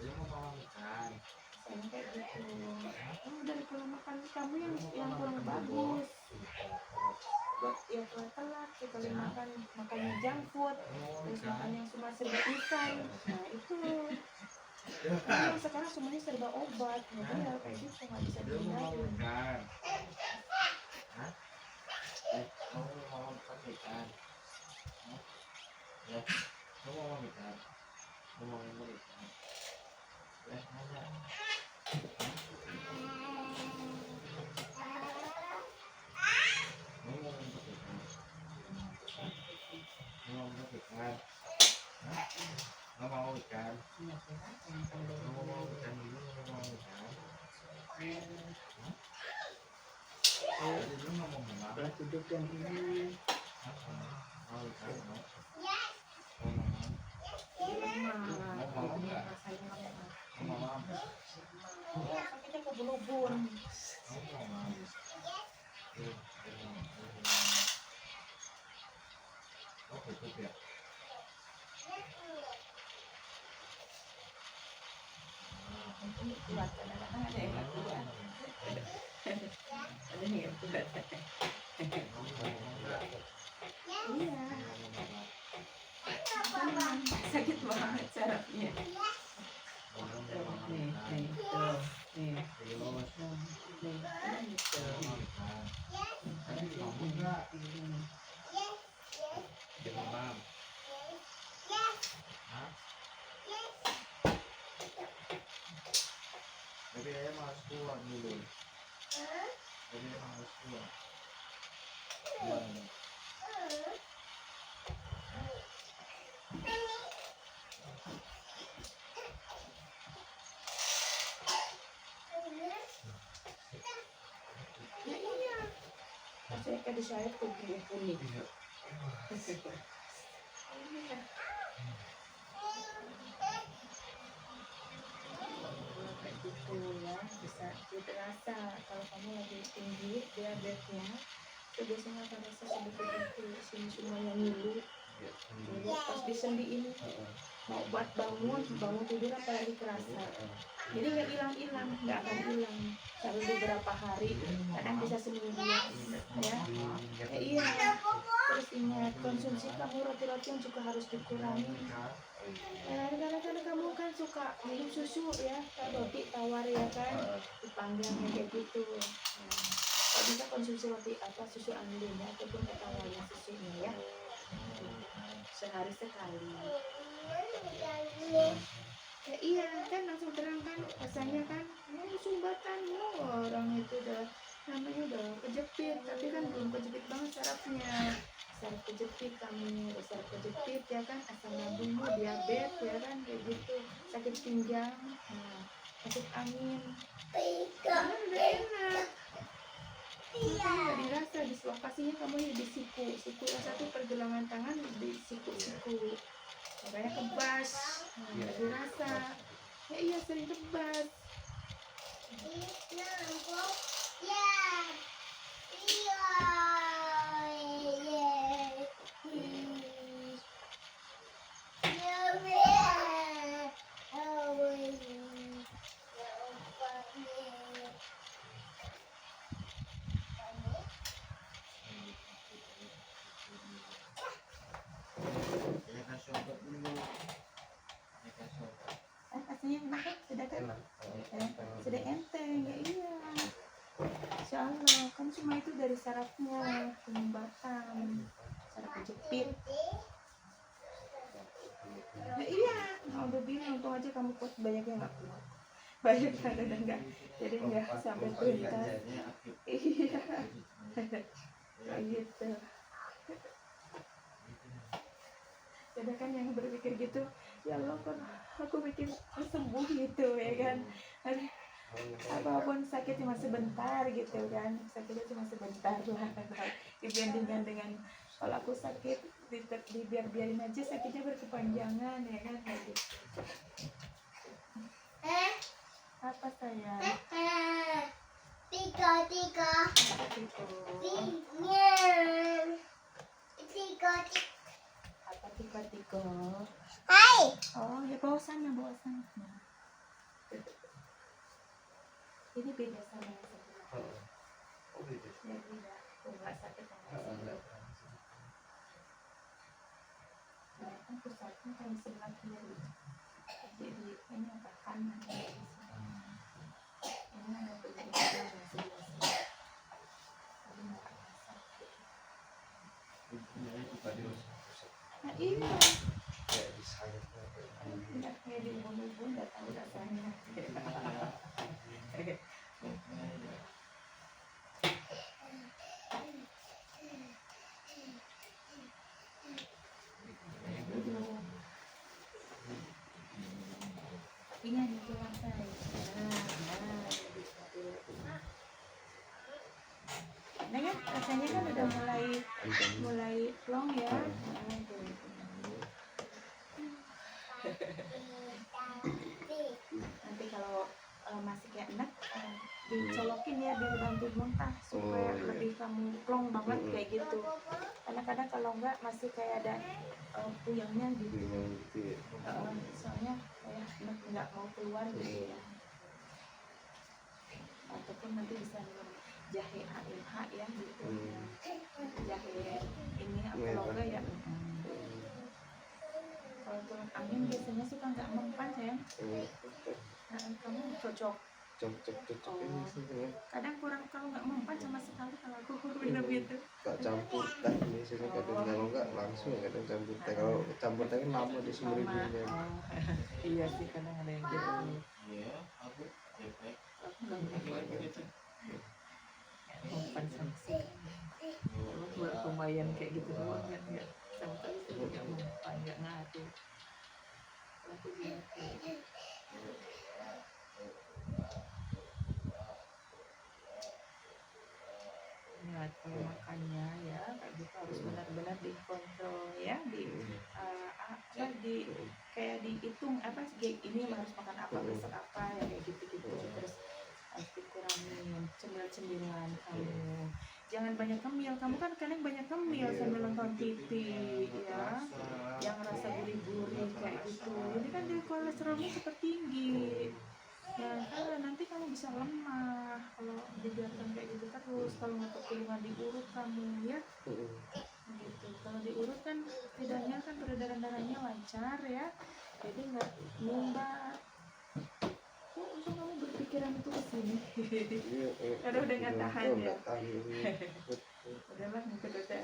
Rasanya kayak gitu. Dari pola makan kamu yang kurang bagus. Buat ya telat sekali makannya junk food, terus makan yang cuma serba ikan. Nah itu. Karena sekarang semuanya serba obat, jadi ya kayak gitu nggak bisa dihindarin. Kamu mau makan ikan? Ya, kamu mau makan ikan? Kamu mau makan ikan? Ya, mana? Kamu mau makan ikan? Kamu mau makan ikan? Hah? Kamu mau ikan? Kamu mau ikan dulu? Kamu mau ikan? Jadi lu ngomong apa? Duduk yang ini Mau ikan? Mau? lemah, rasanya lemah. Sakitnya kebun-ubun. Oh, tutup ya? Ini kuat, kadang-kadang ada yang nggak kuat. Ada nih yang kuat. Iya. Sakit banget sarafnya. Nih, tuh, nih. Tapi saya harus keluar dulu. Jadi harus keluar. Saya kan di saya tuh kuning. Kayak gitu ya, bisa terasa kalau kamu lagi tinggi diabetesnya, itu biasanya akan rasa seperti itu, sini semuanya ngilu, pas disendi ini mau buat bangun tidur apalagi kerasa, jadi nggak hilang, nggak akan hilang sampai beberapa hari, kadang bisa seminggu ya. Iya, terus ingat konsumsi kamu roti-roti yang juga harus dikurangi. Kadang-kadang kamu kan suka minum susu ya, roti tawar ya kan, dipanggilnya kayak gitu. Kalau bisa konsumsi roti susu amilin ya, ataupun tawarnya susunya ya, sehari sekali. Iya kan langsung terang kan rasanya kan, sumbatan orang itu udah namanya udah kejepit, tapi kan belum kejepit banget sarafnya. Saraf kejepit kamu, saraf kejepit ya kan, asam lambungmu diabetes ya kan, kayak gitu, sakit pinggang, masuk angin, udah enak. Nggak dirasa dislokasinya kamu ya di siku yang satu pergelangan tangan di siku, makanya kebas, nggak dirasa. Ya iya sering kebas. Rasanya enak kan? Sudah enteng ya. Iya, Insya Allah kan cuma itu dari sarafnya, penyumbatan saraf kejepit. Nah, iya, udah bilang untung aja kamu kuat, banyak yang nggak kuat. banyak kan udah enggak, jadi enggak sampai tuntas. Iya, kayak gitu. Ada kan yang berpikir gitu, ya Allah kan aku bikin sembuh gitu ya kan. Aduh, apapun sakit cuma sebentar gitu kan, sakitnya cuma sebentar lah dibandingkan dengan kalau aku sakit biarin aja sakitnya berkepanjangan ya kan kayak gitu. Apa sayang? Tiga. Apa itu? Apa tiga? Hai. Oh ya bawa sana. Ini beda sama yang sebelah. Ya beda. Tuh nggak sakit yang sebelah. Nah, kan pusatnya kan di sebelah kiri. Jadi ini apa kanan ya di sini. Ini ada penyakit yang sebelah sini. Jadi nggak akan sakit. Nah iya. Nggak kayak di ubun-ubun nggak tahu rasanya. Ini hanya di lantai. Nah kan rasanya kan udah mulai plong ya. Nanti kalau masih kayak enak dicolokin ya biar bantu muntah supaya lebih kamu plong banget kayak gitu. Karena kadang kalau enggak masih kayak ada puyengnya gitu. Soalnya kayak nggak mau keluar gitu ya. Ataupun nanti bisa minum jahe AMH ya gitu. Jahe ini kalau enggak ya. Kalau turun angin biasanya suka nggak mempan sayang. Kamu cocok ini sih ya. kadang kurang kalau nggak mempan sama sekali kalau aku minum itu Tak campur teh biasanya kadang kalau nggak langsung kadang campur teh. Kalau campur teh kan lama di sumur sama ini. iya sih kadang ada yang gitu Aku aku nggak mempan sama sekali buat lumayan kayak gitu doang kan nggak sama sekali sih nggak mempan nggak ngaruh aku gitu. Ya, kalau makannya ya kayak gitu harus benar-benar dikontrol ya kayak dihitung apa ini harus makan apa besok apa ya kayak gitu terus harus dikurangin cemil-cemilan kamu jangan banyak kemil kamu kan kadang banyak kemil sambil nonton TV ya yang rasa gurih-gurih kayak gitu ini kan dia kolesterolnya super tinggi ya kan nanti kamu bisa lemah kalau dibiarkan kayak gitu terus kalau untuk keluar diurut kamu ya gitu kalau diurut kan setidaknya kan peredaran darahnya lancar ya jadi nggak nyumbat untung kamu berpikiran itu kesini karena udah nggak tahan ya udahlah ngikut aja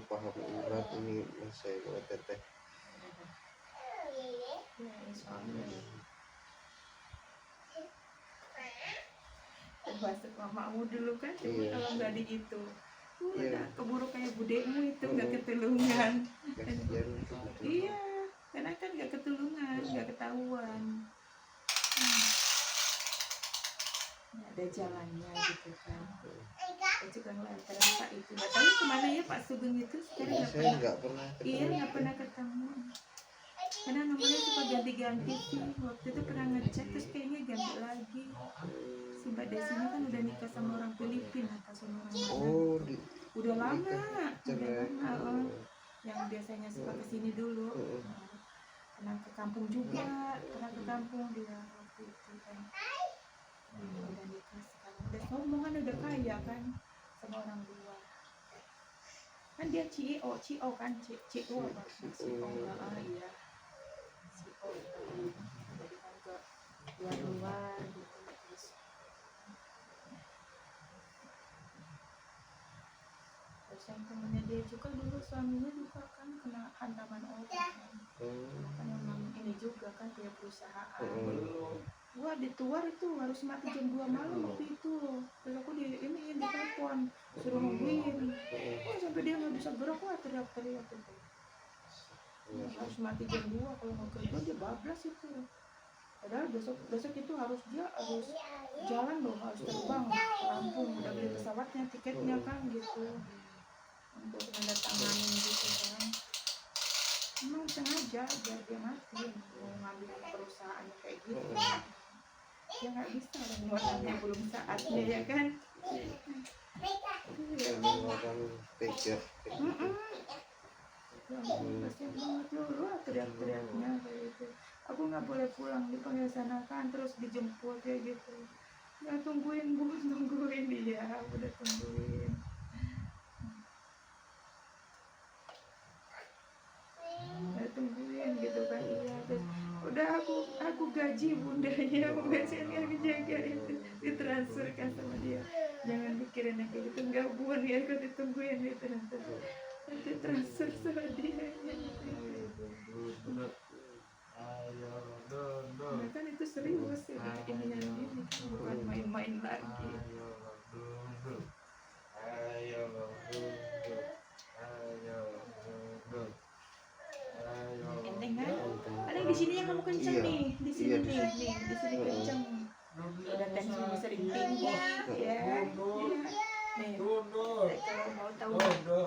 paham urat ini saya buat teteh. Ya, insyaallah. Masuk mamamu dulu kan, coba kalau nggak di itu, udah keburu kayak budekmu itu nggak ketulungan. Iya, karena kan nggak ketulungan, nggak ketahuan. Ada jalannya gitu kan. Saya juga ngelantaran Pak itu, nggak tahu kemana ya Pak Sugeng itu sekarang nggak pernah. Iya nggak pernah ketemu. Karena nomornya suka ganti-ganti sih. Waktu itu pernah ngecek terus kayaknya ganti lagi. Si Mbak Desi ini kan udah nikah sama orang Filipina atau sama orang mana? Udah lama. Yang biasanya suka kesini dulu. Pernah ke kampung juga, pernah ke kampung dia waktu itu kan. Udah nikah sekarang. Udah sombong kan udah kaya kan sama orang luar. Kan dia CEO kan, CEO apa? CEO iya. CEO jadi kan ke luar gitu terus terus yang temennya dia juga dulu suaminya juga kan kena hantaman orang kan memang ini juga kan punya perusahaan. Gua dituar itu harus mati jam 2 malam waktu itu. Terus aku di telepon suruh nungguin. Oh, sampai dia nggak bisa gerak, wah teriak-teriak itu. Harus mati jam 2 kalau mau kerja dia bablas itu. Padahal besok itu dia harus jalan loh, harus terbang ke Lampung, udah beli pesawatnya, tiketnya kan gitu untuk menandatangani gitu kan. Emang sengaja biar dia mati mau ngambil perusahaan kayak gitu. Ya nggak bisa dong, orangnya belum saatnya ya kan. Orang tega. Kasian banget lu teriak-teriaknya kayak gitu. Aku nggak boleh pulang, dipanggil sana kan, terus dijemput ya gitu. Ya tungguin bu, tungguin dia, udah tungguin. Ya tungguin gitu kan, iya. Terus udah aku gaji bundanya, penggajian yang dijaga itu ditransferkan sama dia. Jangan pikirin yang kayak gitu, nggak buan ya, aku ditungguin ditransfer. Nanti transfer sama dia. Nah, kan itu serius ya, ini yang ini kan bukan main-main lagi. Enteng kan? Ada di sini yang kamu kenceng nih, di sini nih, di sini kenceng. Udah tensinya sering tinggi, ya. Nih, kalau mau tahu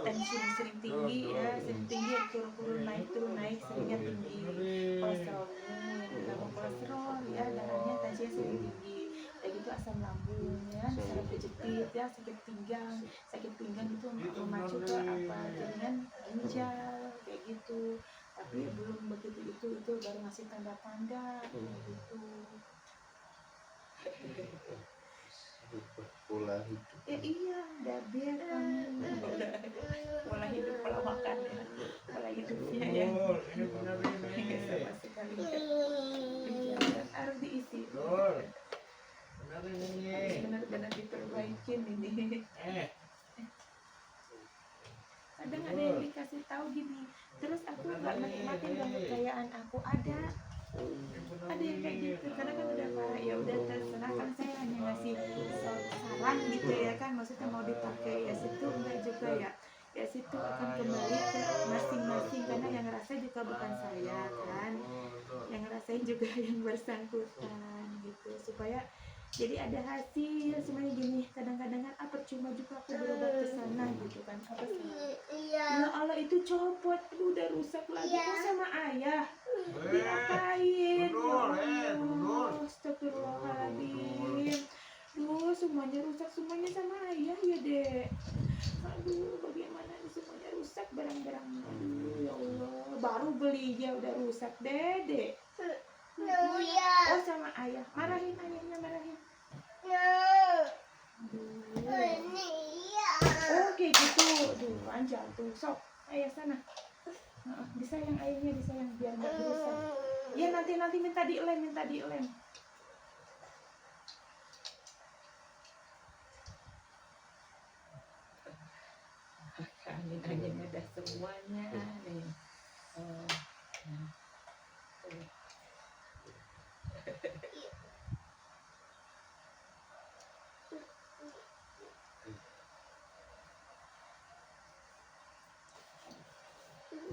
tensi sering tinggi ya, sering tinggi turun naik, seringnya tinggi. Kolesterol kamu kolesterol ya, darahnya tensinya sering tinggi. Kayak gitu asam lambung ya, saraf kejepit ya, sakit pinggang itu memacu ke apa jaringan ginjal kayak gitu. Tapi belum begitu itu baru ngasih tanda-tanda kayak gitu. Pola hidup. Ya iya, diabetes kamu. Pola hidup, pola makan ya, pola hidupnya ya. Nggak sama sekali ya. Harus diisi. Benar-benar diperbaikin ini. Kadang ada yang dikasih tahu gini, terus aku nggak nikmatin dong kekayaan aku. Ada yang kayak gitu, karena kan udah parah ya udah terserah, kan saya hanya ngasih saran gitu ya kan, maksudnya mau dipakai ya situ enggak juga ya situ akan kembali ke masing-masing, karena yang ngerasain juga bukan saya kan, yang ngerasain juga yang bersangkutan gitu, supaya jadi ada hasil semuanya gini. Kadang-kadang kan percuma juga aku berobat ke sana gitu kan, apa sih ya Allah itu copot, aduh udah rusak lagi kok sama ayah diapain ya Allah, astagfirullahaladzim. Duh semuanya rusak, semuanya sama ayah ya dek. Aduh bagaimana nih, semuanya rusak barang-barangnya. Aduh ya Allah, baru beli ya udah rusak dek. Oh sama ayah, marahin ayahnya, marahin. Oke gitu, aduh panjang tuh, sok ayah sana. Disayang ayahnya, disayang biar nggak rusak. Ya nanti minta dilem. Angin ada semuanya nih.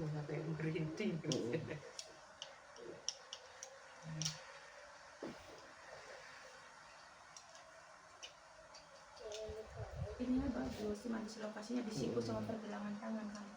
Sampai merinding. Ini bagus, cuma di lokasinya di siku sama pergelangan tangan kamu.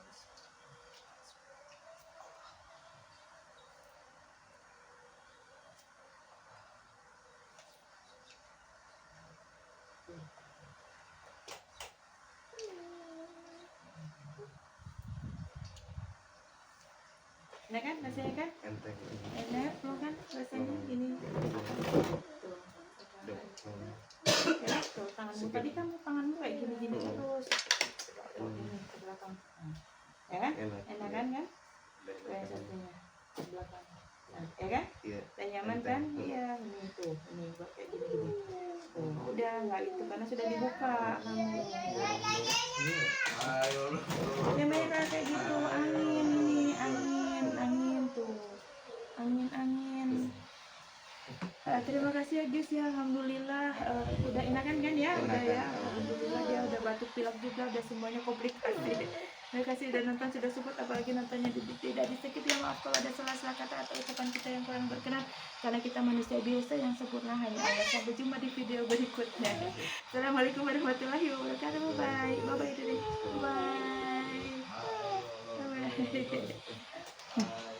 Enak kan rasanya kan? Enteng. Enak loh kan rasanya ini. Ya, tuh tanganmu tadi tanganmu kayak gini terus. Ini ke belakang. Ya kan? Enak kan? Kayak satunya ke belakang. Ya kan? Iya. Dan nyaman kan? Iya, ini tuh, ini buat kayak gini. Udah nggak itu karena sudah dibuka kamu. Ayo. Terima kasih ya guys ya, alhamdulillah udah enakan kan ya, udah ya, alhamdulillah dia udah batuk pilek juga, udah semuanya komplikasi. Terima kasih udah nonton, sudah support, apalagi nontonnya tidak disakiti ya, maaf kalau ada salah-salah kata atau ucapan kita yang kurang berkenan, karena kita manusia biasa yang sempurna hanya Allah. Sampai jumpa di video berikutnya. Assalamualaikum warahmatullahi wabarakatuh. Bye bye, bye bye, bye bye.